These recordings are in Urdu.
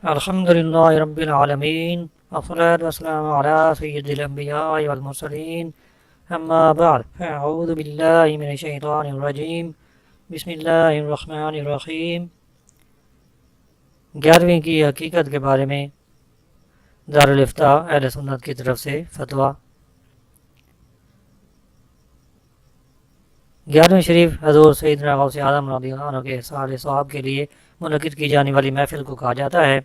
الحمد لله رب العالمين، والصلاة والسلام على سيد الأنبياء والمرسلين. أما بعد، فأعوذ بالله من الشيطان الرجيم. بسم الله الرحمن الرحیم۔ 11ویں کی حقیقت کے بارے میں دارالافتاء اہل سنت کی طرف سے فتویٰ۔ 11ویں شریف حضور سیدنا غوث اعظم رضی اللہ عنہ کے اصحاب صحاب کے لیے منعقد کی جانے والی محفل کو کہا جاتا ہے۔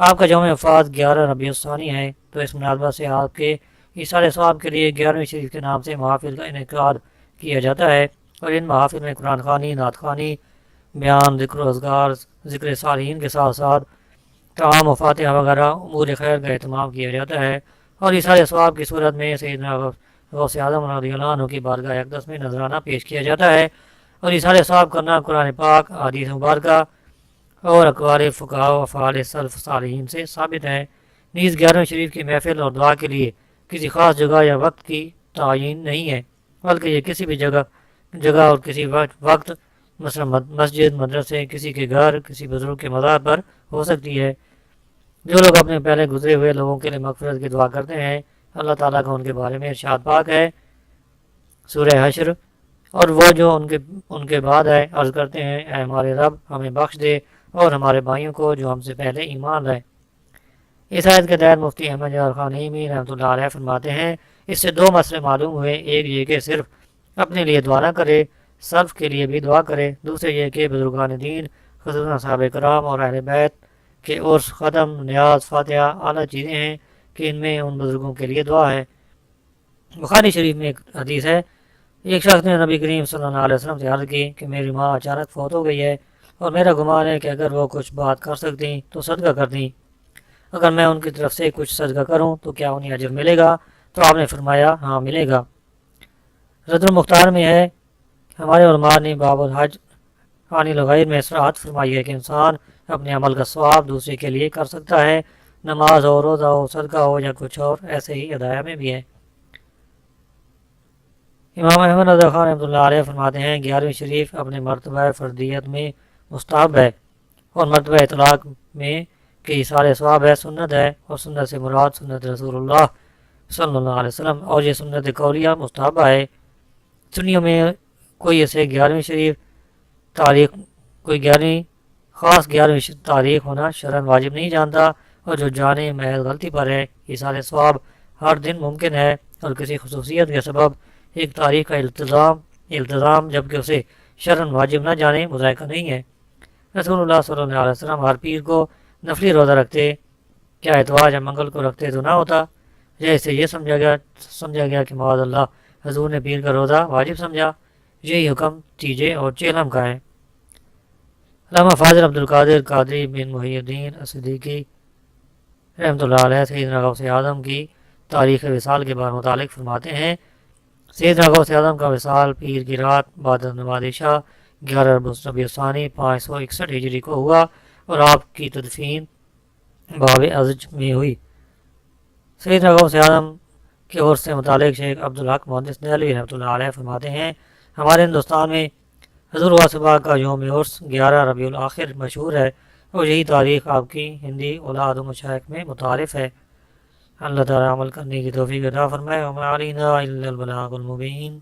آپ کا یوم وفات 11 ربیع الثانی ہے، تو اس مناسبت سے آپ کے اصحاب صحاب کے لیے 11ویں شریف کے نام سے محافل کا انعقاد کیا جاتا ہے، اور ان محافل میں قرآن خوانی، نعت خوانی، بیان، ذکر و اذکار، ذکر صالحین کے ساتھ ساتھ تعام و فاتحہ وغیرہ امور خیر کا اہتمام کیا جاتا ہے، اور اصحاب صحاب کی صورت میں سیدنا غوث اعظم رضی اللہ عنہ کی بارگاہ اقدس میں نذرانہ پیش کیا جاتا ہے، اور اصحاب صحاب کرنا قرآن پاک، احادیث مبارکہ اور اقوال فقہاء و افعال سلف صالحین سے ثابت ہے۔ نیز 11ویں شریف کی محفل اور دعا کے لیے کسی خاص جگہ یا وقت کی تعین نہیں ہے، بلکہ یہ کسی بھی جگہ اور کسی وقت، مثلا مسجد، مدرسے، کسی کے گھر، کسی بزرگ کے مزار پر ہو سکتی ہے۔ جو لوگ اپنے پہلے گزرے ہوئے لوگوں کے لیے مغفرت کی دعا کرتے ہیں، اللہ تعالیٰ کا ان کے بارے میں ارشاد پاک ہے، سورہ حشر، اور وہ جو ان کے بعد ہے عرض کرتے ہیں، اے ہمارے رب ہمیں بخش دے اور ہمارے بھائیوں کو جو ہم سے پہلے ایمان لائے۔ اس آیت کے تحت مفتی احمد جعفر خانیمی رحمۃ اللہ علیہ فرماتے ہیں، اس سے دو مسئلے معلوم ہوئے، ایک یہ کہ صرف اپنے لیے دعا نہ کرے، سلف کے لیے بھی دعا کرے، دوسرے یہ کہ بزرگان دین خصوصاً صحابہ کرام اور اہل بیت کے عرس، ختم، نیاز، فاتحہ اعلیٰ چیزیں ہیں کہ ان میں ان بزرگوں کے لیے دعا ہے۔ بخاری شریف میں ایک حدیث ہے، ایک شخص نے نبی کریم صلی اللہ علیہ وسلم سے عرض کی کہ میری ماں اچانک فوت ہو گئی ہے، اور میرا گمان ہے کہ اگر وہ کچھ بات کر سکتی تو صدقہ کر دیں، اگر میں ان کی طرف سے کچھ صدقہ کروں تو کیا انہیں اجر ملے گا؟ تو آپ نے فرمایا ہاں ملے گا۔ رد المختار میں ہے، ہمارے علماء نے باب الحج عن الغیر میں صراحت فرمائی ہے کہ انسان اپنے عمل کا ثواب دوسرے کے لیے کر سکتا ہے، نماز ہو، روزہ ہو، صدقہ ہو یا کچھ اور، ایسے ہی ہدایہ میں بھی ہے۔ امام احمد رضا خان رحمۃ اللہ علیہ فرماتے ہیں، 11ویں شریف اپنے مرتبہ فردیت میں مستحب ہے، اور مرتبہ اطلاق میں کہ ایثار ثواب ہے، سنت ہے، اور سنت سے مراد سنت رسول اللہ صلی اللہ علیہ وسلم، اور یہ سنت قولیہ مستحبہ ہے۔ سنیوں میں کوئی اسے 11ویں شریف تاریخ، کوئی خاص 11ویں تاریخ ہونا شرعاً واجب نہیں جانتا، اور جو جانے محض غلطی پر ہے، ایثار ثواب ہر دن ممکن ہے، اور کسی خصوصیت کے سبب ایک تاریخ کا التزام جبکہ اسے شرعاً واجب نہ جانے مذائقہ نہیں ہے۔ رسول اللہ صلی اللہ علیہ وسلم ہر پیر کو نفلی روزہ رکھتے، کیا اتوار یا منگل کو رکھتے تو نہ ہوتا؟ جیسے یہ سمجھا گیا کہ معاذ اللہ حضور نے پیر کا روزہ واجب سمجھا، یہی حکم تیجے اور چہلم کا ہے۔ علامہ فاضل عبد القادر قادری بن محی الدین الصدیقی رحمۃ اللہ علیہ سیدنا غوث اعظم کی تاریخ وصال کے بارے متعلق فرماتے ہیں، سیدنا غوث اعظم کا وصال پیر کی رات بعد نماز عشاء 11 ربیع الثانی 561 ہجری کو ہوا، اور آپ کی تدفین باب ازج میں ہوئی۔ سیدنا غوث اعظم کے عرس سے متعلق شیخ عبدالحق محدث دہلوی رحمۃ اللہ علیہ فرماتے ہیں، ہمارے ہندوستان میں حضور غوث پاک کا یوم عرس 11 ربیع الاخر مشہور ہے، اور یہی تاریخ آپ کی ہندی اولاد و مشائخ میں متعارف ہے۔ اللہ تعالیٰ عمل کرنے کی توفیق عطا فرمائے، وما علینا الا البلاغ المبین۔